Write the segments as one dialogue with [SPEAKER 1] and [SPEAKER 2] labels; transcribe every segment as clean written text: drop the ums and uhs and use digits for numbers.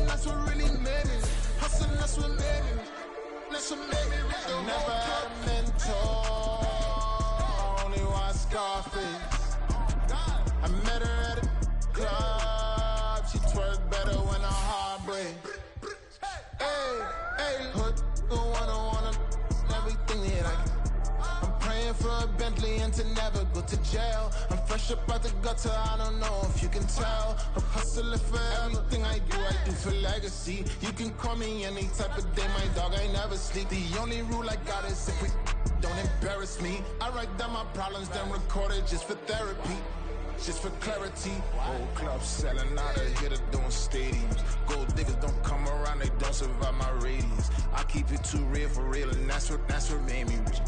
[SPEAKER 1] that's what really made me. Hustling, that's what made me. That's what made me rich. I never had a mentor. Only one Scarface. I met her at a club. She twerk better when her heart breaks. Hey, hood, wanna everything that I can. I'm praying for a Bentley and to never go to jail. I'm fresh up out the gutter, I don't know if you can tell. I'm hustling for everything I do for legacy. You can call me any type of day, my dog, I never sleep. The only rule I got is if we don't embarrass me. I write down my problems, then record it just for therapy. Just for clarity, whole club selling out of here to doing stadiums. Gold diggers don't come around, they don't survive my radius. I keep it too real for real, and that's what made me rich.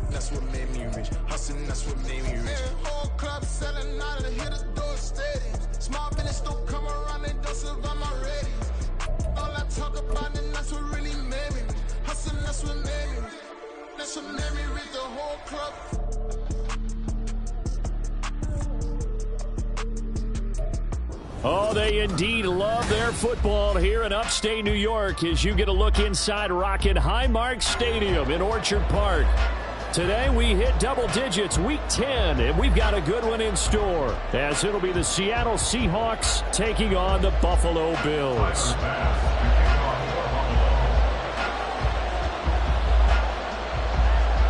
[SPEAKER 1] That's what made me rich. Hustling, that's what made me rich. Hey, whole club selling out of here to doing stadiums. Small business don't come around, they don't survive my radius. All I talk about, and that's what really made me rich. Hustling, that's what made me rich. That's what made me rich. The whole club.
[SPEAKER 2] Oh, they indeed love their football here in upstate New York as you get a look inside Rocket Highmark Stadium in Orchard Park. Today we hit double digits, week 10, and we've got a good one in store as it'll be the Seattle Seahawks taking on the Buffalo Bills.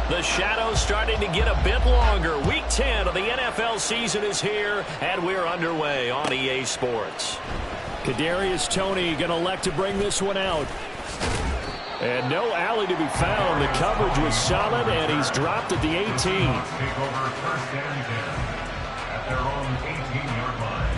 [SPEAKER 2] The shadow's starting to get a bit longer. Week 10 of the NFL season is here, and we're underway on EA Sports. Kadarius Toney going to elect to bring this one out. And no alley to be found. The coverage was solid, and he's dropped at the 18.
[SPEAKER 3] Take over first and 10 at their own 18-yard line.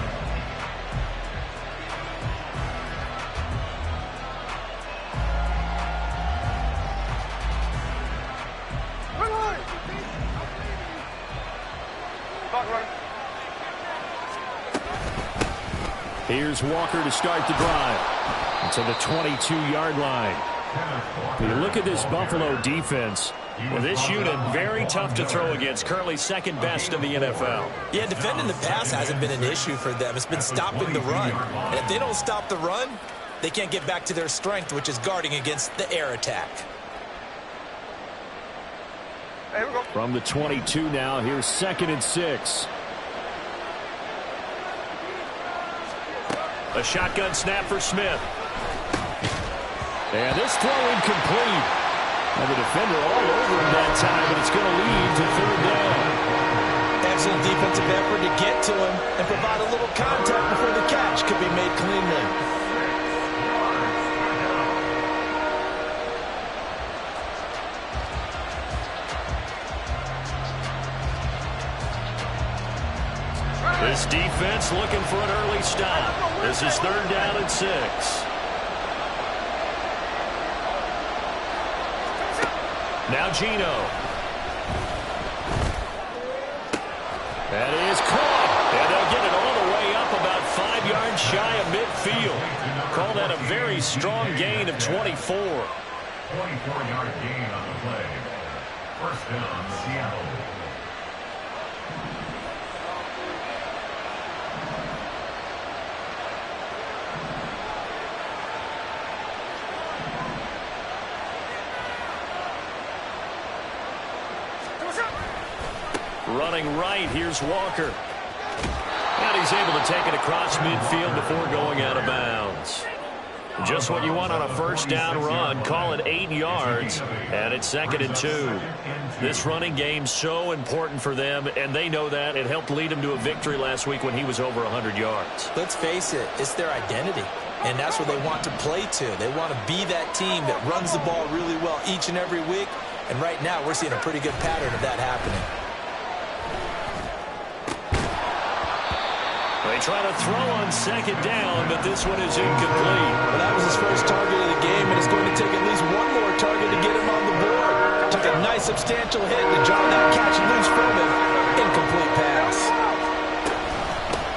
[SPEAKER 2] Here's Walker to start the drive. To the 22-yard line. When you look at this Buffalo defense, well, this unit very tough to throw against. Currently second best in the NFL.
[SPEAKER 4] Yeah, defending the pass hasn't been an issue for them. It's been stopping the run. And if they don't stop the run, they can't get back to their strength, which is guarding against the air attack.
[SPEAKER 2] From the 22 now, here's 2nd and 6. A shotgun snap for Smith. And this throw incomplete. And the defender all over him that time, but it's going to lead to 3rd down.
[SPEAKER 4] Excellent defensive effort to get to him and provide a little contact before the catch could be made cleanly.
[SPEAKER 2] This defense looking for an early stop. This is 3rd down and 6. Now Geno. That is caught. And they'll get it all the way up about 5 yards shy of midfield. Call that a very strong gain of 24.
[SPEAKER 3] 24-yard gain on the play. First down, Seattle.
[SPEAKER 2] Running right, here's Walker. And he's able to take it across midfield before going out of bounds. Just what you want on a first down run. Call it 8 yards, and it's 2nd and 2. This running game's so important for them, and they know that. It helped lead them to a victory last week when he was over 100 yards.
[SPEAKER 4] Let's face it, it's their identity, and that's what they want to play to. They want to be that team that runs the ball really well each and every week, and right now we're seeing a pretty good pattern of that happening.
[SPEAKER 2] They try to throw on 2nd down, but this one is incomplete.
[SPEAKER 4] Well, that was his first target of the game, and it's going to take at least one more target to get him on the board. Took a nice substantial hit to draw that catch loose from him. Incomplete pass.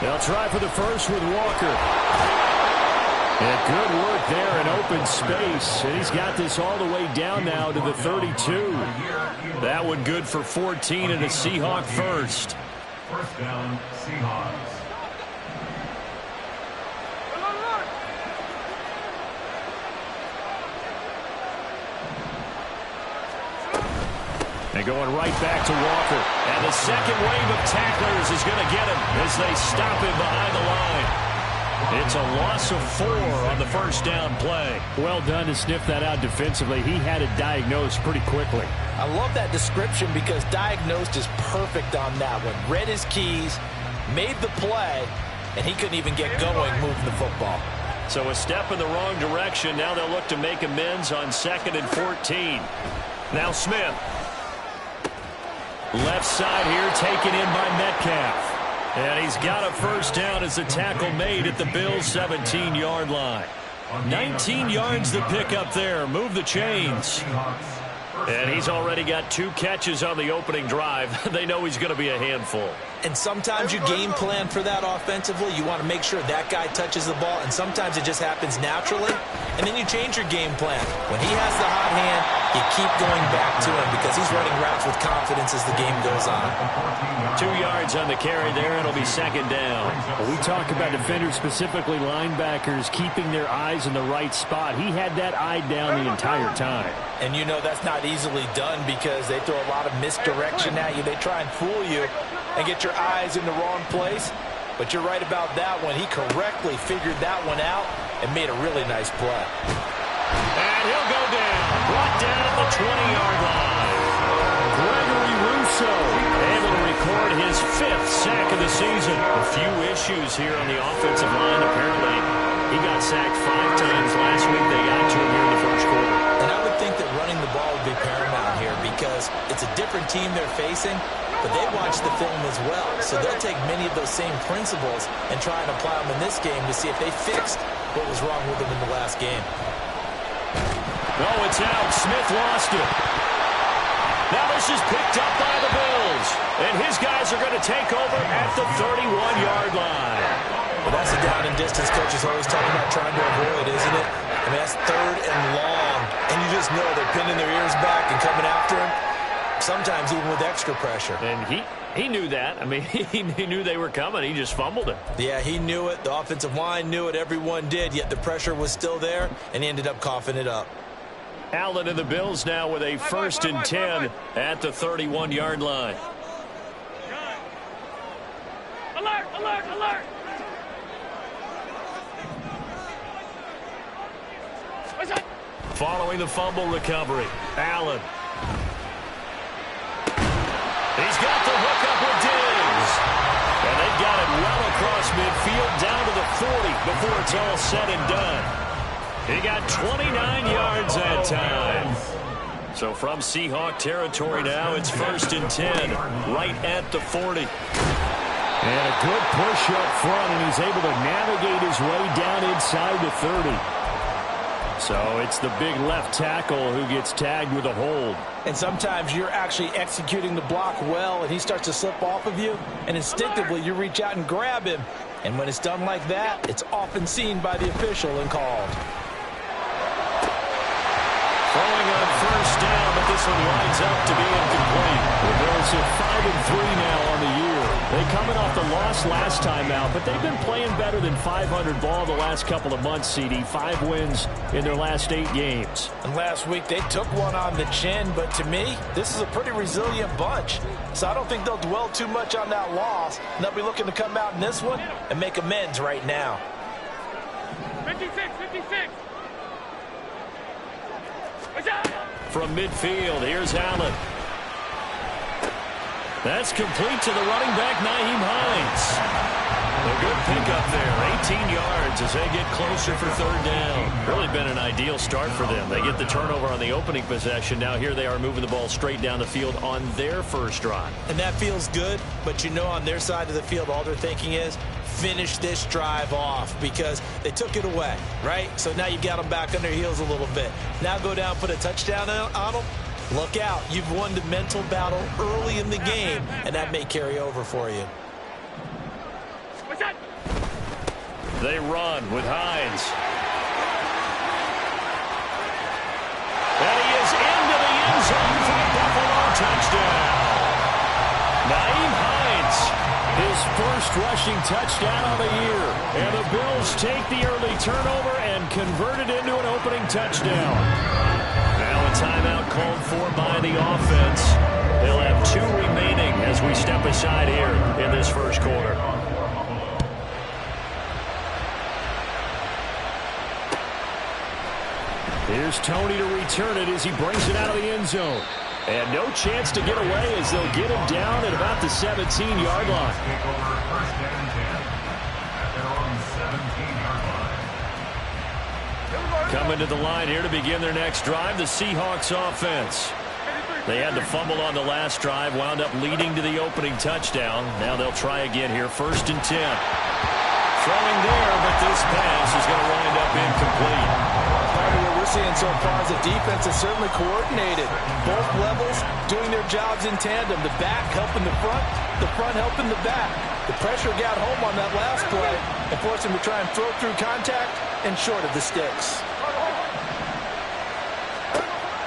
[SPEAKER 2] They'll try for the first with Walker. And good work there in open space. And he's got this all the way down now to the 32. That one good for 14 and a Seahawk first.
[SPEAKER 3] First down, Seahawks.
[SPEAKER 2] going right back to Walker. And the second wave of tacklers is going to get him as they stop him behind the line. It's a loss of 4 on the first down play.
[SPEAKER 5] Well done to sniff that out defensively. He had it diagnosed pretty quickly.
[SPEAKER 4] I love that description because diagnosed is perfect on that one. Read his keys, made the play, and he couldn't even get going moving the football.
[SPEAKER 2] So a step in the wrong direction. Now they'll look to make amends on 2nd and 14. Now Smith. Left side here taken in by Metcalf. And he's got a first down as the tackle made at the Bills' 17-yard line. 19 yards to pick up there. Move the chains. And he's already got 2 catches on the opening drive. They know he's going to be a handful.
[SPEAKER 4] And sometimes you game plan for that offensively. You want to make sure that guy touches the ball, and sometimes it just happens naturally. And then you change your game plan. When he has the hot hand, you keep going back to him because he's running routes with confidence as the game goes on.
[SPEAKER 2] 2 yards on the carry there. It'll be 2nd down.
[SPEAKER 5] Well, we talk about defenders, specifically linebackers, keeping their eyes in the right spot. He had that eye down the entire time.
[SPEAKER 4] And you know that's not easily done because they throw a lot of misdirection at you. They try and fool you and get your eyes in the wrong place. But you're right about that one. He correctly figured that one out and made a really nice play.
[SPEAKER 2] And he'll go down. Brought down at the 20-yard line. Gregory Rousseau able to record his 5th sack of the season. A few issues here on the offensive line. Apparently, he got sacked 5 times last week. They got to him here in the first quarter.
[SPEAKER 4] And I would think that running the ball would be paramount here because it's a different team they're facing, but they watch the film as well. So they'll take many of those same principles and try and apply them in this game to see if they fixed what was wrong with them in the last game.
[SPEAKER 2] No, it's out. Smith lost it. Now this is picked up by the Bills. And his guys are going to take over at the 31-yard line.
[SPEAKER 4] Well, that's a down and distance coach is always talking about trying to avoid, isn't it? I mean, that's 3rd and long. And you just know they're pinning their ears back and coming after him. Sometimes even with extra pressure.
[SPEAKER 2] And he knew that. I mean, he knew they were coming. He just fumbled it.
[SPEAKER 4] Yeah, he knew it. The offensive line knew it. Everyone did. Yet the pressure was still there, and he ended up coughing it up.
[SPEAKER 2] Allen and the Bills now with a 1st and 10 at the 31-yard line.
[SPEAKER 6] Alert, alert, alert.
[SPEAKER 2] Following the fumble recovery, Allen. He's got the hook up with Diggs. And they've got it well across midfield down to the 40 before it's all said and done. He got 29 yards that time. So from Seahawk territory now, it's 1st and 10 right at the 40.
[SPEAKER 5] And a good push up front, and he's able to navigate his way down inside the 30. So it's the big left tackle who gets tagged with a hold.
[SPEAKER 4] And sometimes you're actually executing the block well, and he starts to slip off of you, and instinctively you reach out and grab him. And when it's done like that, it's often seen by the official and called.
[SPEAKER 2] Throwing on 1st down, but this one winds up to be incomplete.
[SPEAKER 5] The Bills are 5-3 now on the year. They coming off the loss last time out, but they've been playing better than 500 ball the last couple of months, CD. 5 wins in their last 8 games.
[SPEAKER 4] And last week they took one on the chin, but to me, this is a pretty resilient bunch. So I don't think they'll dwell too much on that loss. And they'll be looking to come out in this one and make amends right now.
[SPEAKER 6] 56, 56.
[SPEAKER 2] From midfield, here's Allen. That's complete to the running back, Nyheim Hines. A good pickup there, 18 yards as they get closer for 3rd down. Really been an ideal start for them. They get the turnover on the opening possession. Now here they are moving the ball straight down the field on their first drive.
[SPEAKER 4] And that feels good, but you know on their side of the field, all they're thinking is, finish this drive off because they took it away, right? So now you got them back on their heels a little bit. Now go down, put a touchdown on them. Look out. You've won the mental battle early in the game, and that may carry over for you.
[SPEAKER 2] They run with Hines. And he is into the end zone for the Buffalo touchdown. Nyheim Hines, his first rushing touchdown of the year. And the Bills take the early turnover and convert it into an opening touchdown. Now a timeout called for by the offense. They'll have 2 remaining as we step aside here in this first quarter.
[SPEAKER 5] Here's Tony to return it as he brings it out of the end zone. And no chance to get away as they'll get him down at about the 17-yard line. Coming to the line here to begin their next drive, the Seahawks offense. They had to fumble on the last drive, wound up leading to the opening touchdown. Now they'll try again here, 1st and 10. Throwing there, but this pass is going to wind up incomplete.
[SPEAKER 4] Part of what we're seeing so far is the defense is certainly coordinated. Both levels doing their jobs in tandem. The back helping the front helping the back. The pressure got home on that last play and forced him to try and throw through contact and short of the sticks.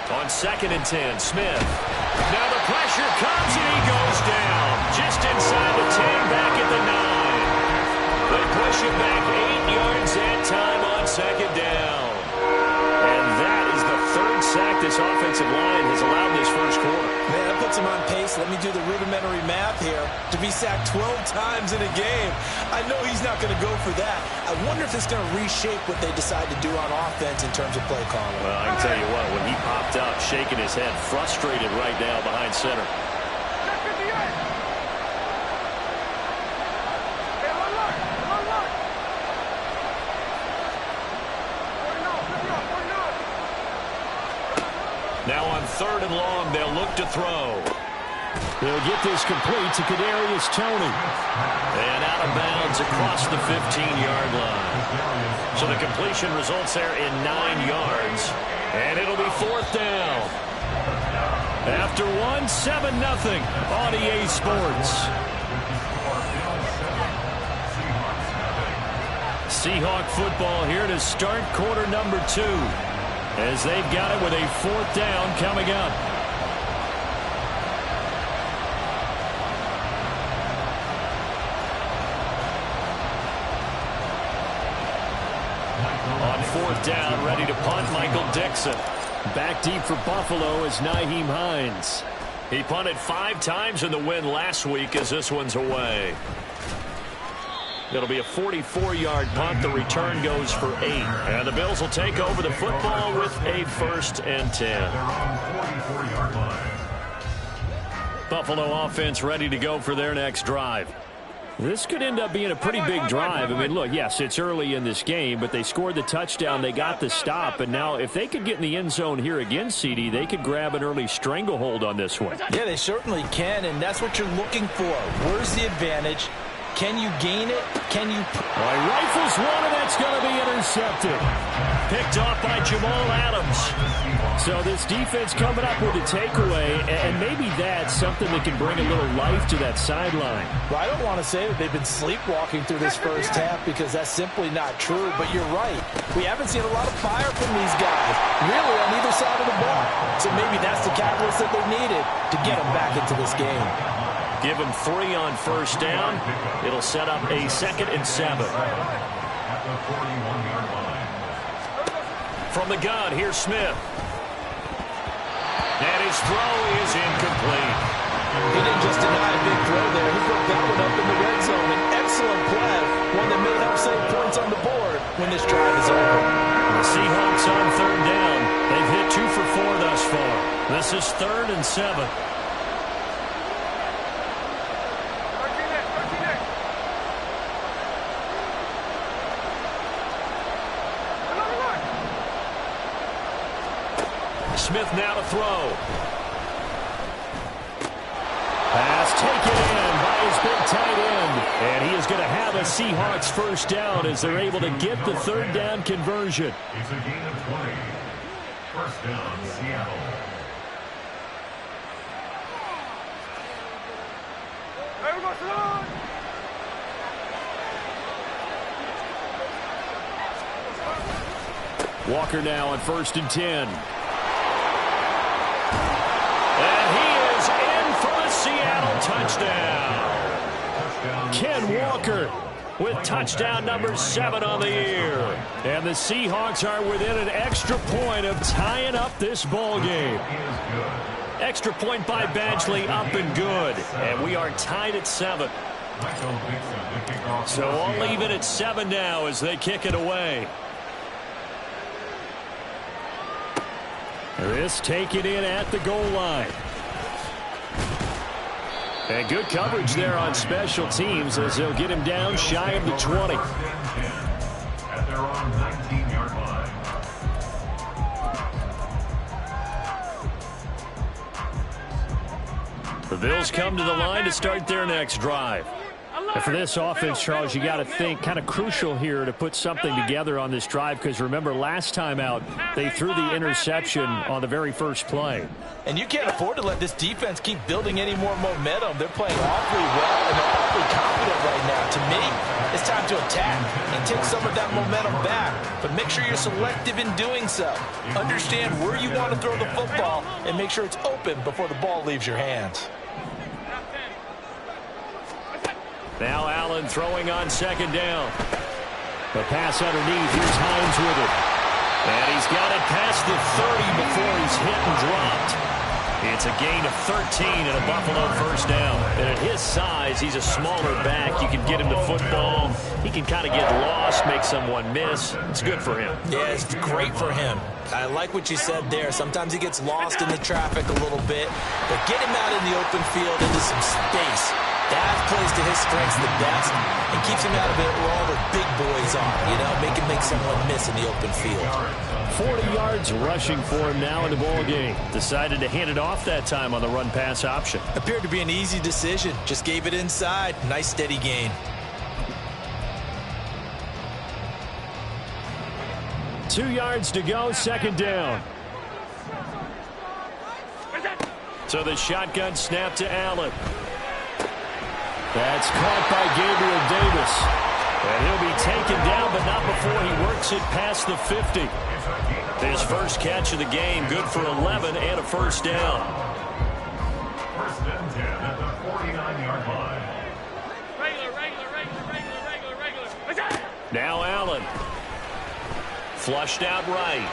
[SPEAKER 2] On 2nd and 10, Smith. Now the pressure comes and he goes down. Just inside the 10, back at the 9. They push him back 8 yards that time on 2nd down. And that is the 3rd sack this offensive line has allowed this first quarter.
[SPEAKER 4] Man, that puts him on pace. Let me do the rudimentary math here. To be sacked 12 times in a game, I know he's not going to go for that. I wonder if it's going to reshape what they decide to do on offense in terms of play calling.
[SPEAKER 2] Well, I can tell you what, when he popped up, shaking his head, frustrated right now behind center. Now on 3rd and long, they'll look to throw.
[SPEAKER 5] They'll get this complete to Kadarius Toney.
[SPEAKER 2] And out of bounds across the 15-yard line. So the completion results there in 9 yards. And it'll be 4th down. After 1, 7-0 on EA Sports. Seahawk football here to start quarter number 2. As they've got it with a 4th down coming up. On 4th down, ready to punt, Michael Dixon.
[SPEAKER 5] Back deep for Buffalo is Nyheim Hines.
[SPEAKER 2] He punted 5 times in the win last week as this one's away. It'll be a 44-yard punt. The return goes for 8. And the Bills will take over the football with a 1st and 10. Buffalo offense ready to go for their next drive.
[SPEAKER 5] This could end up being a pretty big drive. I mean, look, yes, it's early in this game, but they scored the touchdown, they got the stop, and now if they could get in the end zone here again, CD, they could grab an early stranglehold on this one.
[SPEAKER 4] Yeah, they certainly can, and that's what you're looking for. Where's the advantage? Can you gain it? Can you...
[SPEAKER 5] Well, he rifles one, and that's going to be intercepted.
[SPEAKER 2] Picked off by Jamal Adams.
[SPEAKER 5] So this defense coming up with a takeaway, and maybe that's something that can bring a little life to that sideline.
[SPEAKER 4] Well, I don't want to say that they've been sleepwalking through this first half because that's simply not true, but you're right. We haven't seen a lot of fire from these guys, really, on either side of the ball. So maybe that's the catalyst that they needed to get them back into this game.
[SPEAKER 2] Give him 3 on 1st down. It'll set up a 2nd and 7. From the gun, here's Smith. And his throw is incomplete.
[SPEAKER 4] He didn't just deny a big throw there. He broke that one up in the red zone. An excellent play. One that may help save points on the board when this drive is over.
[SPEAKER 2] The Seahawks on 3rd down. They've hit 2 for 4 thus far. This is 3rd and 7. Smith now to throw.
[SPEAKER 5] Pass taken in by his big tight end. And he is going to have a Seahawks 1st down as they're able to get the 3rd down conversion.
[SPEAKER 3] It's a gain of 20. 1st down, Seattle.
[SPEAKER 5] Walker now on 1st and 10.
[SPEAKER 2] Seattle touchdown. Ken Walker with touchdown number 7 on the year.
[SPEAKER 5] And the Seahawks are within an extra point of tying up this ball game.
[SPEAKER 2] Extra point by Badgley, up and good. And we are tied at 7. So all even at 7 now as they kick it away. This taken in at the goal line. And good coverage there on special teams as they'll get him down shy of the 20.
[SPEAKER 3] At their own 19-yard line.
[SPEAKER 2] The Bills come to the line to start their next drive. And for this offense, Charles, you got to think kind of crucial here to put something together on this drive, because remember last time out they threw the interception on the very first play.
[SPEAKER 4] And you can't afford to let this defense keep building any more momentum. They're playing awfully well and they're awfully confident right now. To me, it's time to attack and take some of that momentum back, but make sure you're selective in doing so. Understand where you want to throw the football and make sure it's open before the ball leaves your hands.
[SPEAKER 2] Now Allen throwing on second down. The pass underneath. Here's Hines with it. And he's got it past the 30 before he's hit and dropped. It's a gain of 13 and a Buffalo first down. And at his size, he's a smaller back. You can get him the football. He can kind of get lost, make someone miss. It's good for him.
[SPEAKER 4] Yeah, it's great for him. I like what you said there. Sometimes he gets lost in the traffic a little bit, but get him out in the open field into some space. That plays to his strengths the best and keeps him out of it where all the big boys are. You know, make someone miss in the open field.
[SPEAKER 2] 40 yards rushing for him now in the ball game. Decided to hand it off that time on the run-pass option.
[SPEAKER 4] Appeared to be an easy decision. Just gave it inside. Nice steady gain.
[SPEAKER 2] Two yards to go, second down. So the shotgun snap to Allen. That's caught by Gabriel Davis. And he'll be taken down, but not before he works it past the 50. His first catch of the game, good for 11 and a first down.
[SPEAKER 3] First and 10 at the 49-yard line.
[SPEAKER 6] Regular.
[SPEAKER 2] Now Allen. Flushed out right.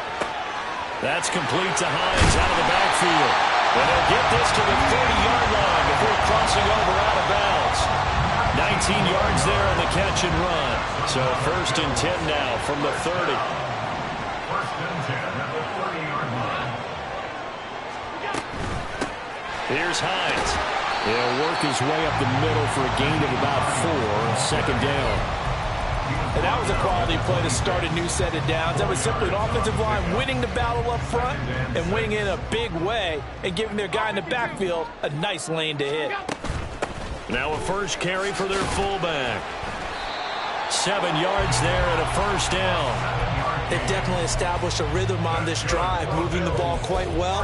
[SPEAKER 2] That's complete to Hines out of the backfield. And they'll get this to the 30-yard line before crossing over out of bounds. 19 yards there on the catch and run. So first and 10 now from the 30.
[SPEAKER 3] First and 10 at the 30-yard line.
[SPEAKER 2] Here's Hines. He'll work his way up the middle for a gain of about 4. Second down.
[SPEAKER 4] And that was a quality play to start a new set of downs. That was simply an offensive line winning the battle up front and winning in a big way and giving their guy in the backfield a nice lane to hit.
[SPEAKER 2] Now a first carry for their fullback. 7 yards there and a first down.
[SPEAKER 4] They've definitely established a rhythm on this drive, moving the ball quite well.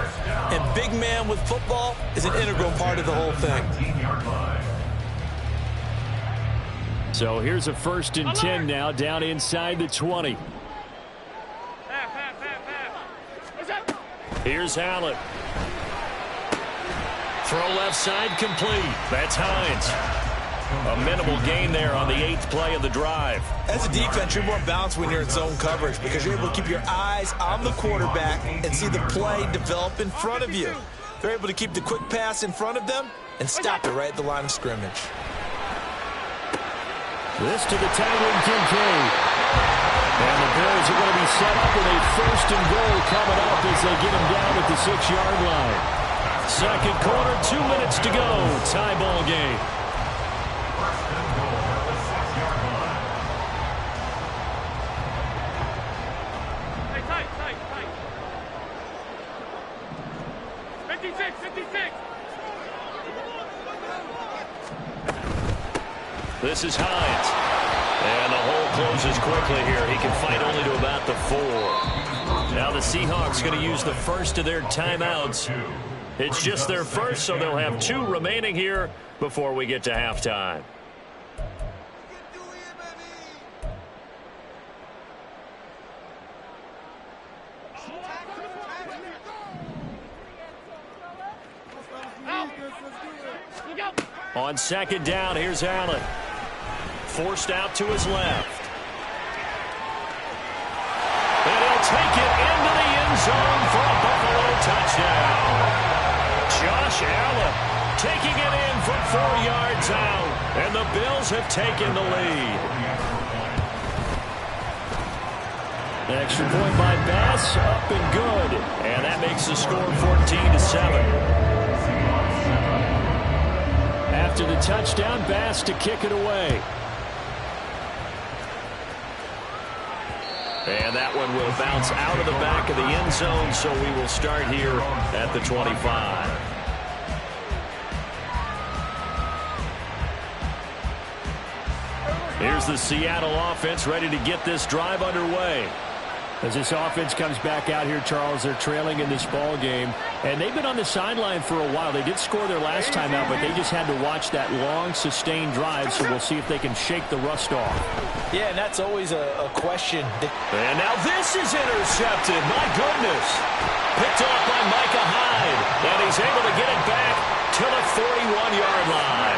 [SPEAKER 4] And big man with football is an integral part of the whole thing.
[SPEAKER 2] So here's a first and 10 now, down inside the 20. Here's Allen. Throw left side complete. That's Hines. A minimal gain there on the 8th play of the drive.
[SPEAKER 4] As a defense, you're more balanced when you're in zone coverage because you're able to keep your eyes on the quarterback and see the play develop in front of you. They're able to keep the quick pass in front of them and stop it right at the line of scrimmage.
[SPEAKER 2] This to the tackling Kincaid. And the Bills are going to be set up with a first and goal coming up as they get him down at the 6-yard line. Second quarter, 2 minutes to go. Tie ball game.
[SPEAKER 3] First and goal at the 6-yard line.
[SPEAKER 6] Hey, tight. 56.
[SPEAKER 2] This is Hines. And the hole closes quickly here. He can fight only to about the 4. Now the Seahawks going to use the first of their timeouts. It's just their first, so they'll have 2 remaining here before we get to halftime. On second down, here's Allen. Forced out to his left. And he'll take it into the end zone for a Buffalo touchdown. Josh Allen taking it in from 4 yards out. And the Bills have taken the lead. An extra point by Bass, up and good. And that makes the score 14-7. After the touchdown, Bass to kick it away. And that one will bounce out of the back of the end zone, so we will start here at the 25. Here's the Seattle offense ready to get this drive underway.
[SPEAKER 5] As this offense comes back out here, Charles, they're trailing in this ball game, and they've been on the sideline for a while. They did score their last time out, but they just had to watch that long, sustained drive, so we'll see if they can shake the rust off.
[SPEAKER 4] Yeah, and that's always a question.
[SPEAKER 2] And now this is intercepted. My goodness. Picked off by Micah Hyde, and he's able to get it back to the 41-yard line.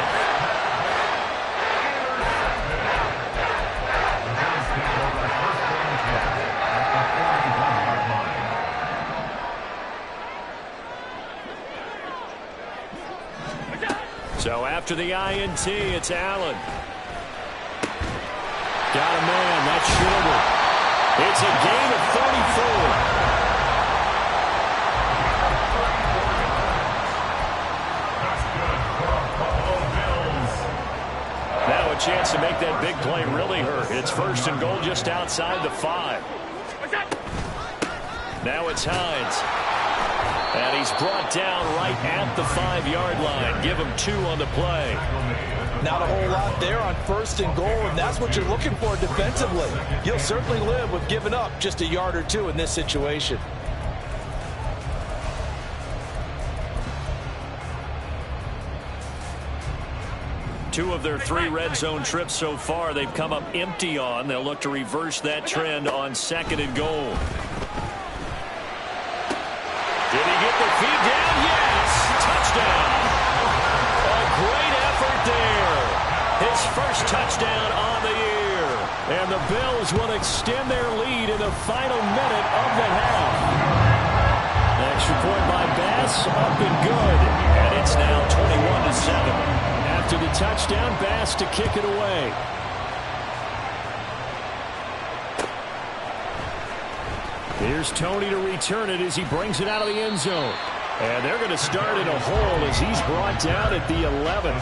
[SPEAKER 2] So after the INT, it's Allen. Got a man. That's Seabird. It's a gain of 34. Now a chance to make that big play really hurt. It's 1st and goal just outside the 5. Now it's Hines. And he's brought down right at the 5-yard line. Give him 2 on the play.
[SPEAKER 4] Not a whole lot there on 1st and goal, and that's what you're looking for defensively. You'll certainly live with giving up just a yard or 2 in this situation.
[SPEAKER 2] Two of their 3 red zone trips so far, they've come up empty on. They'll look to reverse that trend on 2nd and goal. Did he get the feed down? Yes! Touchdown! A great effort there. His first touchdown on the year. And the Bills will extend their lead in the final minute of the half. Extra point by Bass, up and good. And it's now 21-7. After the touchdown, Bass to kick it away. Here's Tony to return it as he brings it out of the end zone. And they're going to start in a hole as he's brought down at the 11.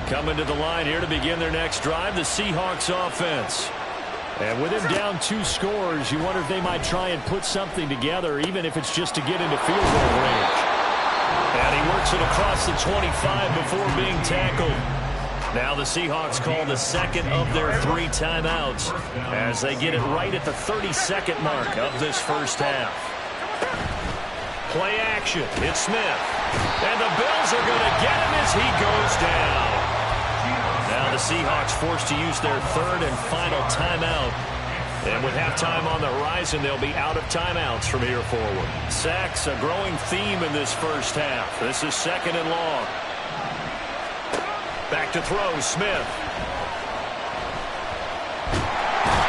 [SPEAKER 2] Coming to the line here to begin their next drive, the Seahawks offense. And with him down 2 scores, you wonder if they might try and put something together, even if it's just to get into field goal range. And he works it across the 25 before being tackled. Now the Seahawks call the 2nd of their 3 timeouts as they get it right at the 32nd mark of this first half. Play action. It's Smith. And the Bills are going to get him as he goes down. Now the Seahawks forced to use their 3rd and final timeout. And with halftime on the horizon, they'll be out of timeouts from here forward. Sacks, a growing theme in this first half. This is 2nd and long. Back to throw, Smith.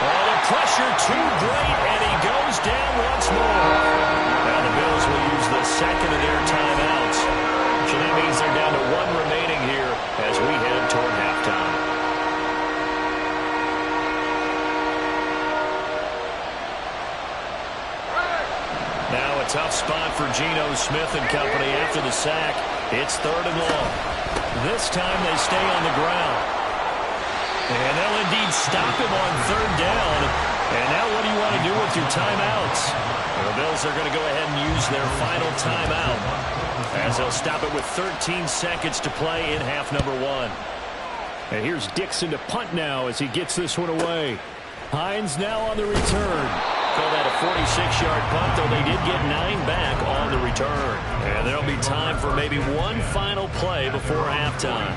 [SPEAKER 2] Oh, the pressure too great, and he goes down once more. Now the Bills will use the 2nd of their timeouts. So that means they're down to 1 remaining here as we head toward halftime. Now a tough spot for Geno Smith and company after the sack. It's 3rd and long. This time they stay on the ground. And they'll indeed stop him on 3rd down. And now what do you want to do with your timeouts? The Bills are going to go ahead and use their final timeout as they'll stop it with 13 seconds to play in half number 1. And here's Dixon to punt now as he gets this one away. Hines now on the return. Call that a 46-yard punt, though they did get 9 back on the return. And there'll be time for maybe one final play before halftime.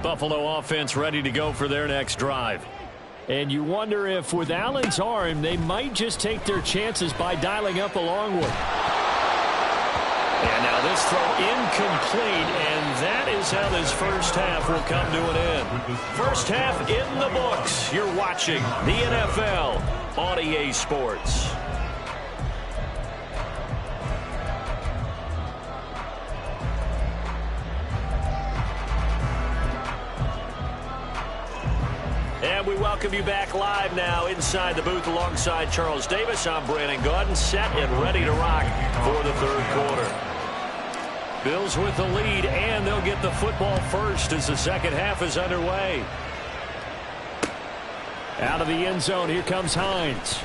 [SPEAKER 2] Buffalo offense ready to go for their next drive.
[SPEAKER 5] And you wonder if with Allen's arm, they might just take their chances by dialing up a long one.
[SPEAKER 2] And now this throw incomplete, and that is how this first half will come to an end. First half in the books. You're watching the NFL on EA Sports. And we welcome you back live now inside the booth alongside Charles Davis. I'm Brandon Gaudin, set and ready to rock for the third quarter. Bills with the lead, and they'll get the football first as the second half is underway.
[SPEAKER 5] Out of the end zone, here comes Hines.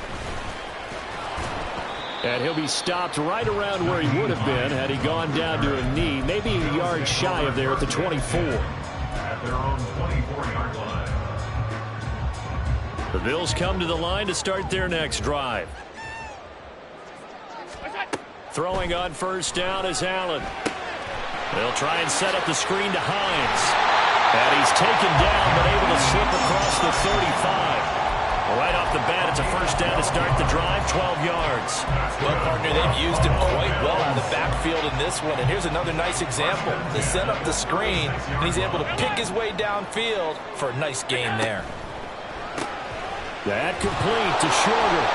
[SPEAKER 5] And he'll be stopped right around where he would have been had he gone down to a knee, maybe a yard shy of there at the 24.
[SPEAKER 3] At their own 24-yard line.
[SPEAKER 2] The Bills come to the line to start their next drive. Throwing on first down is Allen. They'll try and set up the screen to Hines. And he's taken down but able to slip across the 35. Right off the bat, it's a first down to start the drive, 12 yards.
[SPEAKER 4] Well, partner, they've used him quite well in the backfield in this one. And here's another nice example. They set up the screen, and he's able to pick his way downfield for a nice gain there.
[SPEAKER 5] That complete to Shorter.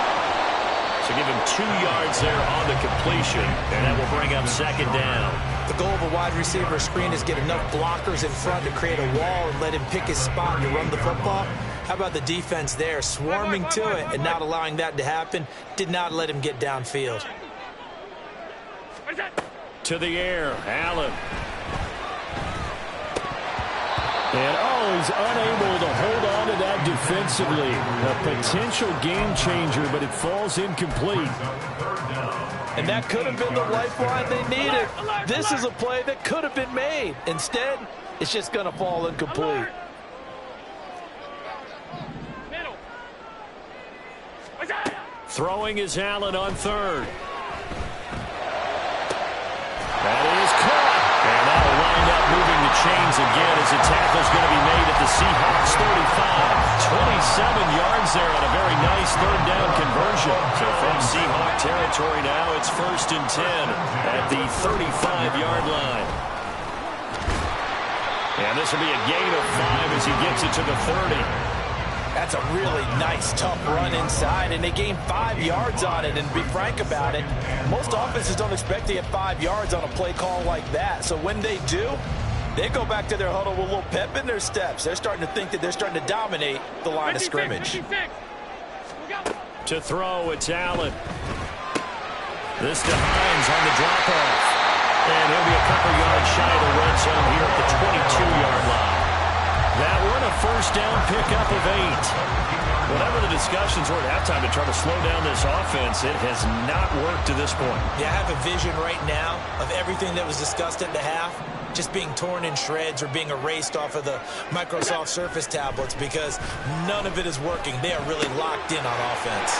[SPEAKER 2] So give him 2 yards there on the completion, and that will bring up second down.
[SPEAKER 4] The goal of a wide receiver screen is get enough blockers in front to create a wall and let him pick his spot to run the football. How about the defense there, swarming to it and not allowing that to happen? Did not let him get downfield.
[SPEAKER 2] To the air, Allen.
[SPEAKER 5] And he's unable to hold on to that defensively. A potential game changer, but it falls incomplete.
[SPEAKER 4] And that could have been the lifeline they needed. This is a play that could have been made. Instead, it's just going to fall incomplete.
[SPEAKER 2] Throwing is Allen on third. That is caught. And that'll wind up moving the chains again as the tackle's going to be made at the Seahawks 35. 27 yards there on a very nice third down conversion. So from Seahawk territory now, it's 1st and 10 at the 35-yard line. And this will be a gain of 5 as he gets it to the 30.
[SPEAKER 4] That's a really nice, tough run inside, and they gained 5 yards on it. And to be frank about it, most offenses don't expect to get 5 yards on a play call like that. So when they do, they go back to their huddle with a little pep in their steps. They're starting to think that they're starting to dominate the line of scrimmage.
[SPEAKER 2] To throw, it's Allen. This to Hines on the drop-off. And he'll be a couple yards shy of the red zone here at the 22-yard line. That one a first down pickup of 8. Whatever the discussions were at halftime to try to slow down this offense, it has not worked to this point.
[SPEAKER 4] Yeah, I have a vision right now of everything that was discussed at the half just being torn in shreds or being erased off of the Microsoft Surface tablets because none of it is working. They are really locked in on offense.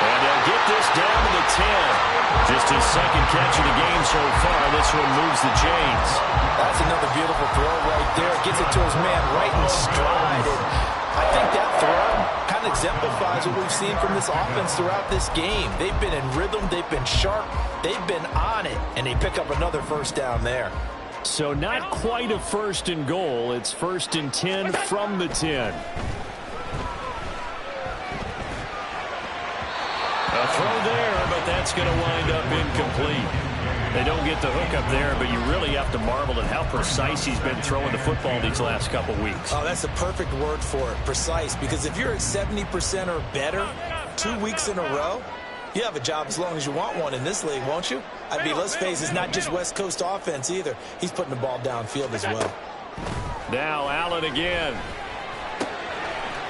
[SPEAKER 2] And they'll get this down to the 10. Just his second catch of the game so far. This one moves the chains.
[SPEAKER 4] That's another beautiful throw right there. Gets it to his man right in stride. And I think that throw kind of exemplifies what we've seen from this offense throughout this game. They've been in rhythm. They've been sharp. They've been on it. And they pick up another first down there.
[SPEAKER 5] So not quite a 1st and goal. It's 1st and 10 from the 10.
[SPEAKER 2] A throw there, but that's going to wind up incomplete. They don't get the hook up there, but you really have to marvel at how precise he's been throwing the football these last couple weeks.
[SPEAKER 4] Oh, that's the perfect word for it, precise. Because if you're at 70% or better 2 weeks in a row, you have a job as long as you want one in this league, won't you? I mean, let's face it, it's not just West Coast offense either. He's putting the ball downfield as well.
[SPEAKER 2] Now Allen again.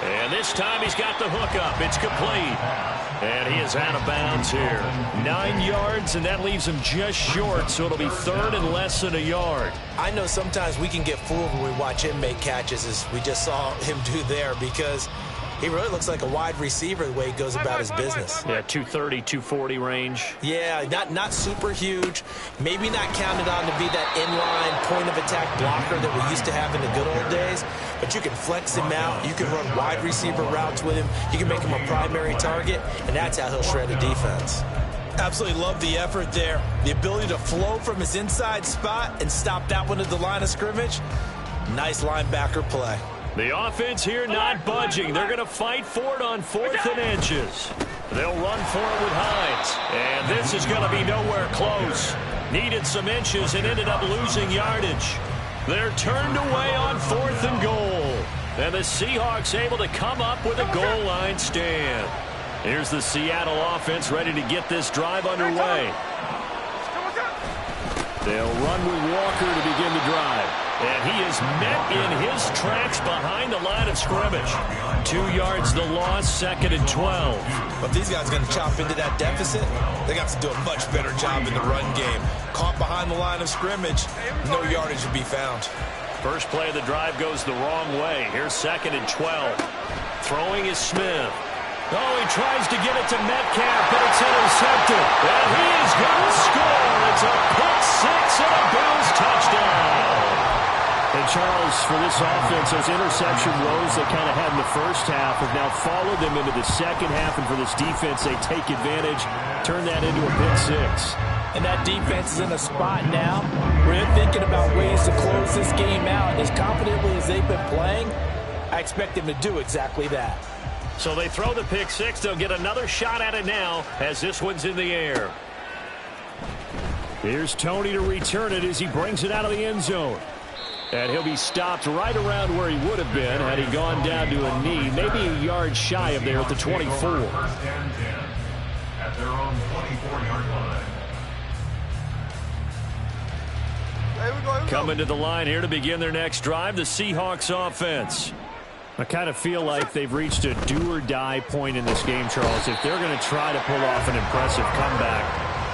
[SPEAKER 2] And this time he's got the hook up. It's complete. And he is out of bounds here. 9 yards, and that leaves him just short, so it'll be 3rd and less than a yard.
[SPEAKER 4] I know sometimes we can get fooled when we watch him make catches, as we just saw him do there, because He really looks like a wide receiver the way he goes about his business.
[SPEAKER 2] Yeah, 230, 240 range.
[SPEAKER 4] Yeah, not super huge. Maybe not counted on to be that inline point-of-attack blocker that we used to have in the good old days. But you can flex him out. You can run wide receiver routes with him. You can make him a primary target, and that's how he'll shred a defense. Absolutely love the effort there. The ability to flow from his inside spot and stop that one at the line of scrimmage. Nice linebacker play.
[SPEAKER 2] The offense here not budging. They're going to fight for it on 4th and inches. They'll run for it with Hines. And this is going to be nowhere close. Needed some inches and ended up losing yardage. They're turned away on 4th and goal. And the Seahawks able to come up with a goal line stand. Here's the Seattle offense ready to get this drive underway. They'll run with Walker to begin the drive. And he is met in his tracks behind the line of scrimmage. 2 yards the loss, 2nd and 12.
[SPEAKER 4] But these guys are going to chop into that deficit. They got to do a much better job in the run game. Caught behind the line of scrimmage, no yardage to be found.
[SPEAKER 2] First play of the drive goes the wrong way. Here's 2nd and 12. Throwing is Smith. Oh, he tries to get it to Metcalf, but it's intercepted. And he is going to score. It's a pick 6 and a Bills touchdown. And Charles, for this offense, those interception woes they kind of had in the first half have now followed them into the second half. And for this defense, they take advantage, turn that into a pick 6.
[SPEAKER 4] And that defense is in a spot now where they're thinking about ways to close this game out. As confidently as they've been playing, I expect them to do exactly that.
[SPEAKER 2] So they throw the pick 6. They'll get another shot at it now as this one's in the air. Here's Tony to return it as he brings it out of the end zone. And he'll be stopped right around where he would have been had he gone down to a knee, maybe a yard shy of there at the 24.
[SPEAKER 3] First and 10 at their own 24-yard line.
[SPEAKER 2] Coming to the line here to begin their next drive, the Seahawks offense. I kind of feel like they've reached a do-or-die point in this game, Charles. If they're going to try to pull off an impressive comeback,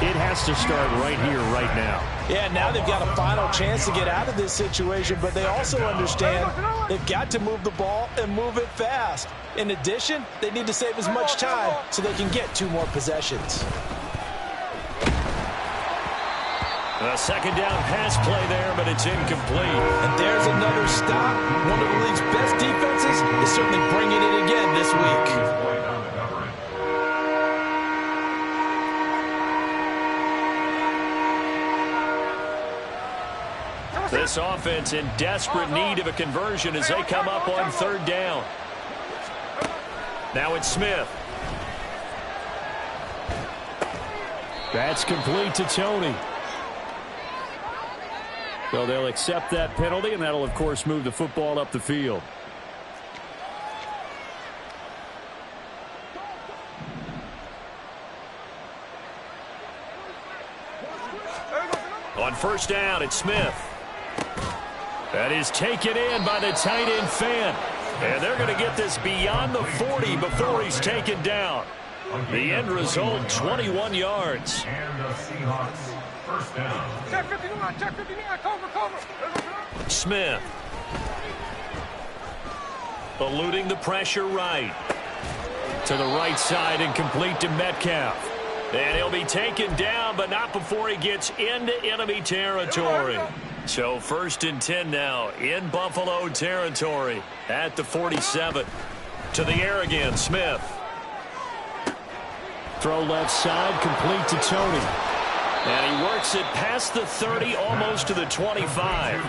[SPEAKER 2] it has to start right here, right now.
[SPEAKER 4] Yeah, now they've got a final chance to get out of this situation, but they also understand they've got to move the ball and move it fast. In addition, they need to save as much time so they can get 2 more possessions.
[SPEAKER 2] A second down pass play there, but it's incomplete.
[SPEAKER 4] And there's another stop. One of the league's best defenses is certainly bringing it again this week.
[SPEAKER 2] This offense in desperate need of a conversion as they come up on 3rd down. Now it's Smith. That's complete to Tony. So they'll accept that penalty, and that'll, of course, move the football up the field. On 1st down, it's Smith. That is taken in by the tight end Fan. And they're going to get this beyond the 40 before he's taken down. The end result, 21 yards.
[SPEAKER 3] And the Seahawks first down.
[SPEAKER 2] Smith. Eluding the pressure right. To the right side and complete to Metcalf. And he'll be taken down, but not before he gets into enemy territory. So 1st and 10 now in Buffalo territory at the 47. To the air again, Smith. Throw left side, complete to Tony. And he works it past the 30, almost to the 25.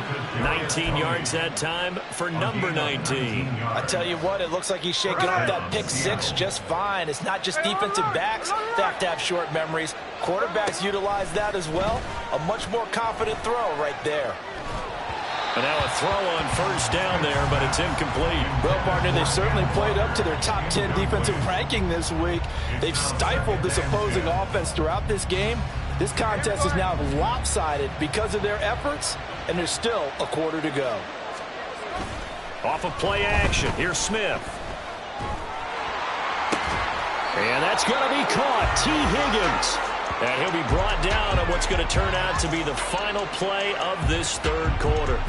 [SPEAKER 2] 19 yards that time for number 19.
[SPEAKER 4] I tell you what, it looks like he's shaking off that pick 6 just fine. It's not just defensive backs that have to have short memories. Quarterbacks utilize that as well. A much more confident throw right there.
[SPEAKER 2] And now a throw on 1st down there, but it's incomplete.
[SPEAKER 4] Well, partner, they've certainly played up to their top 10 defensive ranking this week. They've stifled this opposing offense throughout this game. This contest is now lopsided because of their efforts, and there's still a quarter to go.
[SPEAKER 2] Off of play action, here's Smith. And that's going to be caught. T. Higgins. And he'll be brought down on what's going to turn out to be the final play of this 3rd quarter.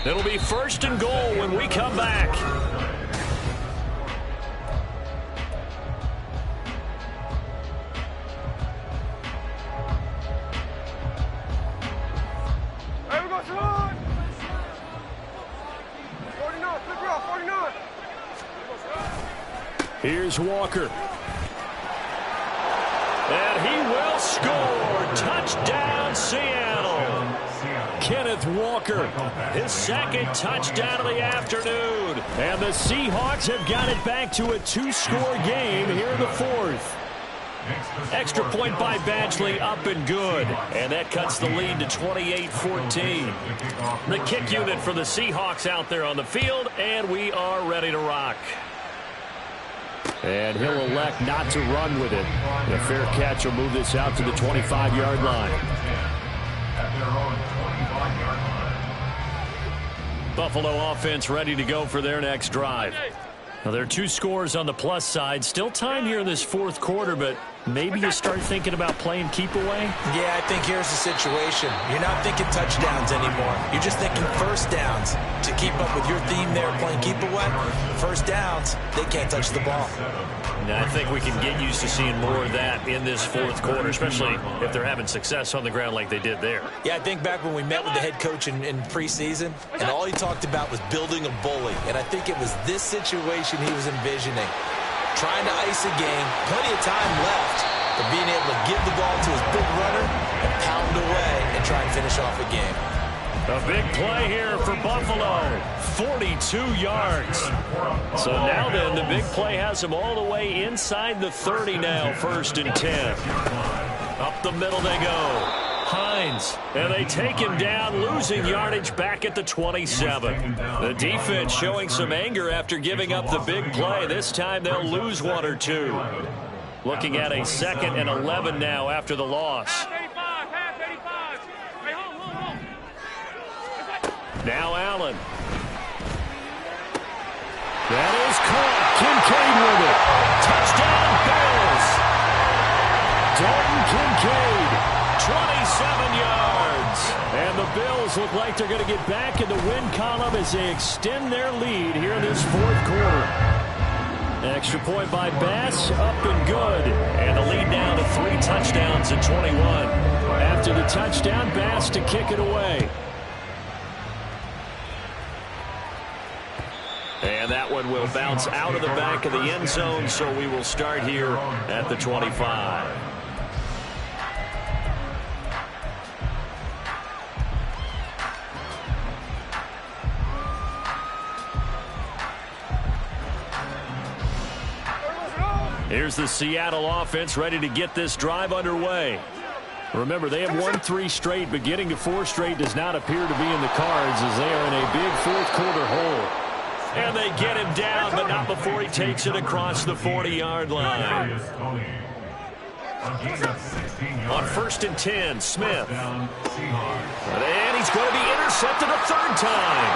[SPEAKER 2] It'll be first and goal when we come back. Here's Walker. And he will score. Touchdown, Seattle. Kenneth Walker, his second touchdown of the afternoon. And the Seahawks have got it back to a 2-score game here in the fourth. Extra point by Badgley, up and good. And that cuts the lead to 28-14. The kick unit for the Seahawks out there on the field, and we are ready to rock. And he'll elect not to run with it. The fair catch will move this out to the 25-yard line. Buffalo offense ready to go for their next drive. Now, there are 2 scores on the plus side. Still time here in this fourth quarter, but maybe you start thinking about playing keep away?
[SPEAKER 4] Yeah, I think here's the situation. You're not thinking touchdowns anymore. You're just thinking first downs. To keep up with your theme there, playing keep away, first downs, they can't touch the ball.
[SPEAKER 2] Now, I think we can get used to seeing more of that in this fourth quarter, especially if they're having success on the ground like they did there.
[SPEAKER 4] Yeah, I think back when we met with the head coach in preseason, and all he talked about was building a bully. And I think it was this situation he was envisioning. Trying to ice a game, plenty of time left, but being able to give the ball to his big runner and pound away and try and finish off a game.
[SPEAKER 2] A big play here for Buffalo. 42 yards. So now then, the big play has them all the way inside the 30 now. First and 10. Up the middle they go. Hines. And they take him down, losing yardage back at the 27. The defense showing some anger after giving up the big play. This time they'll lose 1 or 2. Looking at a 2nd and 11 now after the loss. Now Allen. That is caught. Kincaid with it. Touchdown, Bills. Dalton Kincaid, 27 yards. And the Bills look like they're going to get back in the win column as they extend their lead here in this fourth quarter. Extra point by Bass, up and good. And the lead now to 3 touchdowns at 21. After the touchdown, Bass to kick it away. And that one will bounce out of the back of the end zone, so we will start here at the 25. Here's the Seattle offense ready to get this drive underway. Remember, they have won 3 straight, but getting to 4 straight does not appear to be in the cards as they are in a big fourth quarter hole. And they get him down, but not before he takes it across the 40-yard line. On first and 10, Smith. And he's going to be intercepted a 3rd time.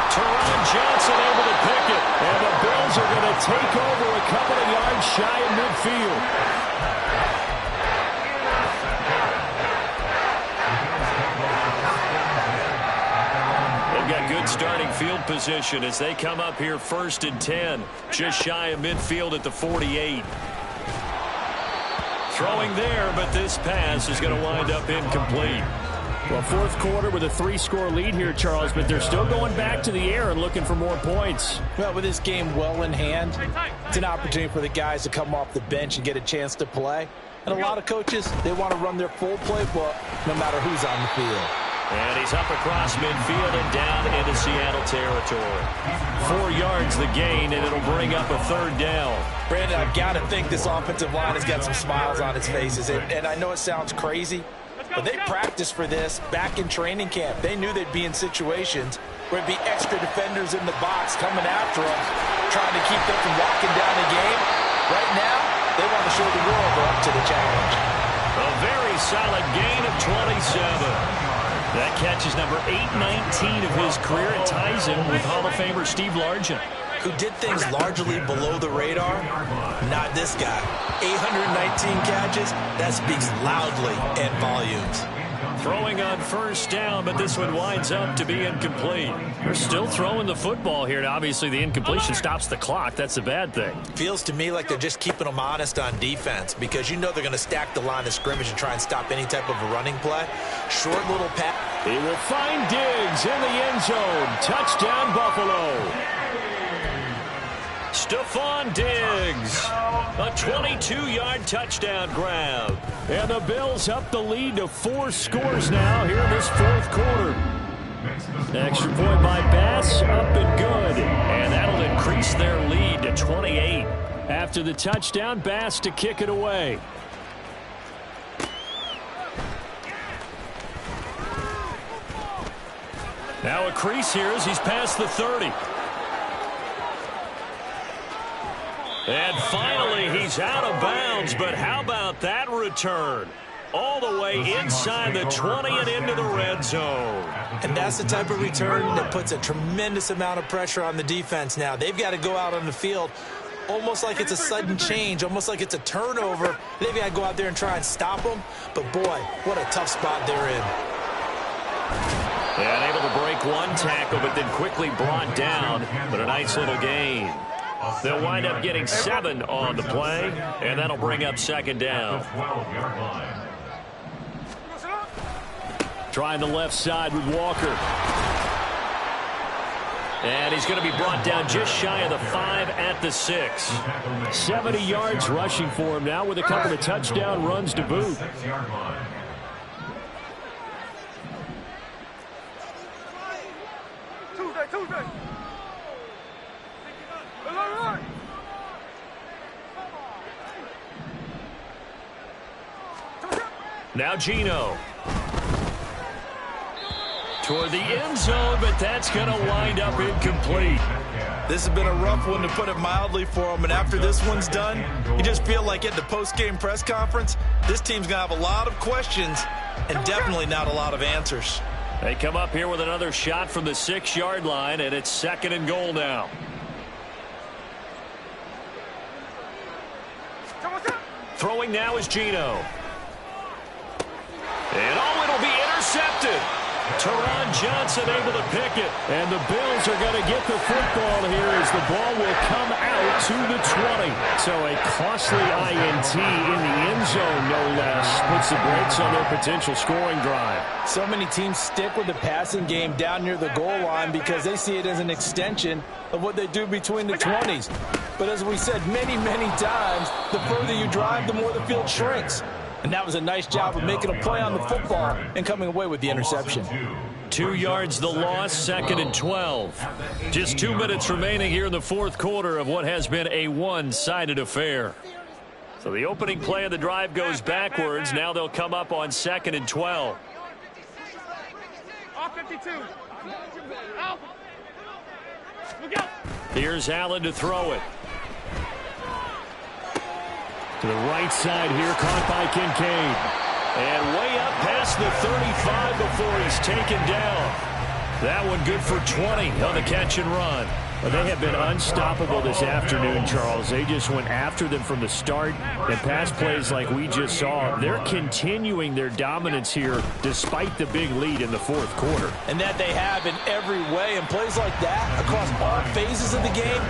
[SPEAKER 2] Teron Johnson able to pick it. And the Bills are going to take over a couple of yards shy of midfield. Got good starting field position as they come up here first and 10, just shy of midfield at the 48. Throwing there, but this pass is going to wind up incomplete. Well, fourth quarter with a 3-score lead here, Charles, but they're still going back to the air and looking for more points.
[SPEAKER 4] Well, with this game well in hand, it's an opportunity for the guys to come off the bench and get a chance to play. And a lot of coaches, they want to run their full playbook no matter who's on the field.
[SPEAKER 2] And he's up across midfield and down into Seattle territory. 4 yards the gain, and it'll bring up a 3rd down.
[SPEAKER 4] Brandon, I've got to think this offensive line has got some smiles on its faces. And I know it sounds crazy, but they practiced for this back in training camp. They knew they'd be in situations where it'd be extra defenders in the box coming after them, trying to keep them from locking down the game. Right now, they want to show the world they're up to the challenge.
[SPEAKER 2] A very solid gain of 27. That catch is number 819 of his career. It ties him with Hall of Famer Steve Largent,
[SPEAKER 4] who did things largely below the radar. Not this guy. 819 catches, that speaks loudly in volumes.
[SPEAKER 2] Throwing on first down, but this one winds up to be incomplete. They're still throwing the football here, and obviously the incompletion stops the clock. That's a bad thing.
[SPEAKER 4] Feels to me like they're just keeping them honest on defense because you know they're going to stack the line of scrimmage and try and stop any type of a running play. Short little pass.
[SPEAKER 2] He will find Diggs in the end zone. Touchdown, Buffalo. Stephon Diggs, a 22-yard touchdown grab. And the Bills up the lead to 4 scores now here in this fourth quarter. Extra point by Bass, up and good. And that'll increase their lead to 28. After the touchdown, Bass to kick it away. Now a crease here as he's past the 30. And finally, he's out of bounds, but how about that return? All the way inside the 20 and into the red zone.
[SPEAKER 4] And that's the type of return that puts a tremendous amount of pressure on the defense now. They've got to go out on the field almost like it's a sudden change, almost like it's a turnover. They've got to go out there and try and stop them. But, boy, what a tough spot they're in.
[SPEAKER 2] And able to break one tackle, but then quickly brought down. But a nice little gain. They'll wind up getting 7 on the play, and that'll bring up second down. Trying the left side with Walker. And he's going to be brought down just shy of the 5 at the 6. 70 yards rushing for him now with a couple of touchdown runs to boot.
[SPEAKER 6] Tuesday.
[SPEAKER 2] Now Geno. Toward the end zone, but that's going to wind up incomplete.
[SPEAKER 4] This has been a rough one, to put it mildly, for him. And after this one's done, you just feel like at the post-game press conference, this team's going to have a lot of questions and definitely not a lot of answers.
[SPEAKER 2] They come up here with another shot from the 6-yard line, and it's 2nd and goal now. Throwing now is Geno. And it'll be intercepted. Teron Johnson able to pick it. And the Bills are going to get the football here as the ball will come out to the 20. So a costly INT in the end zone, no less, puts the brakes on their potential scoring drive.
[SPEAKER 4] So many teams stick with the passing game down near the goal line because they see it as an extension of what they do between the 20s. But as we said many, many times, the further you drive, the more the field shrinks. And that was a nice job of making a play on the football and coming away with the interception.
[SPEAKER 2] 2 yards the loss, 2nd and 12. Just 2 minutes remaining here in the fourth quarter of what has been a one-sided affair. So the opening play of the drive goes backwards. Now they'll come up on 2nd and 12.
[SPEAKER 6] Off 52. Out.
[SPEAKER 2] Here's Allen to throw it. To the right side here, caught by Kincaid. And way up past the 35 before he's taken down. That one good for 20 on the catch and run. Well, they have been unstoppable this afternoon, Charles. They just went after them from the start. And pass plays like we just saw, they're continuing their dominance here despite the big lead in the fourth quarter.
[SPEAKER 4] And that they have in every way. And plays like that across all phases of the game,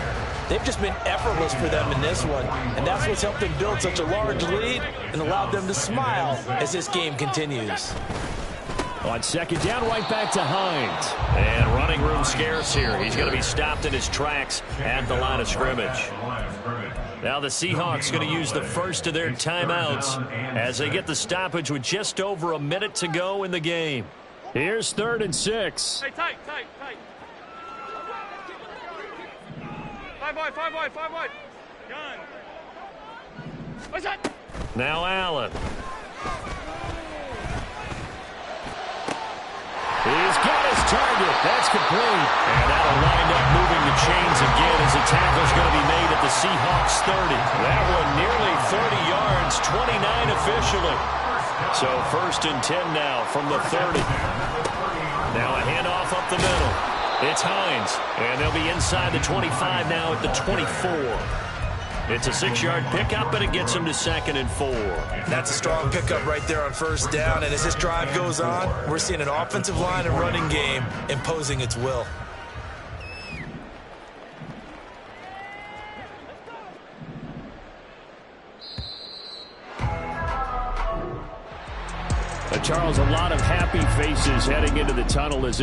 [SPEAKER 4] they've just been effortless for them in this one. And that's what's helped them build such a large lead and allowed them to smile as this game continues.
[SPEAKER 2] On second down, right back to Hines. And running room scarce here. He's going to be stopped in his tracks at the line of scrimmage. Now the Seahawks going to use the first of their timeouts as they get the stoppage with just over a minute to go in the game. Here's 3rd and 6.
[SPEAKER 6] Hey, tight. 5 wide. Gun. What's that?
[SPEAKER 2] Now Allen. He's got his target. That's complete. And that'll wind up moving the chains again as the tackle's going to be made at the Seahawks 30. That one nearly 30 yards, 29 officially. So 1st and 10 now from the 30. Now a handoff up the middle. It's Hines, and they'll be inside the 25 now at the 24. It's a 6-yard pickup, and it gets him to 2nd and 4.
[SPEAKER 4] That's a strong pickup right there on first down. And as this drive goes on, we're seeing an offensive line and running game imposing its will.
[SPEAKER 2] Charles, a lot of happy faces heading into the tunnel as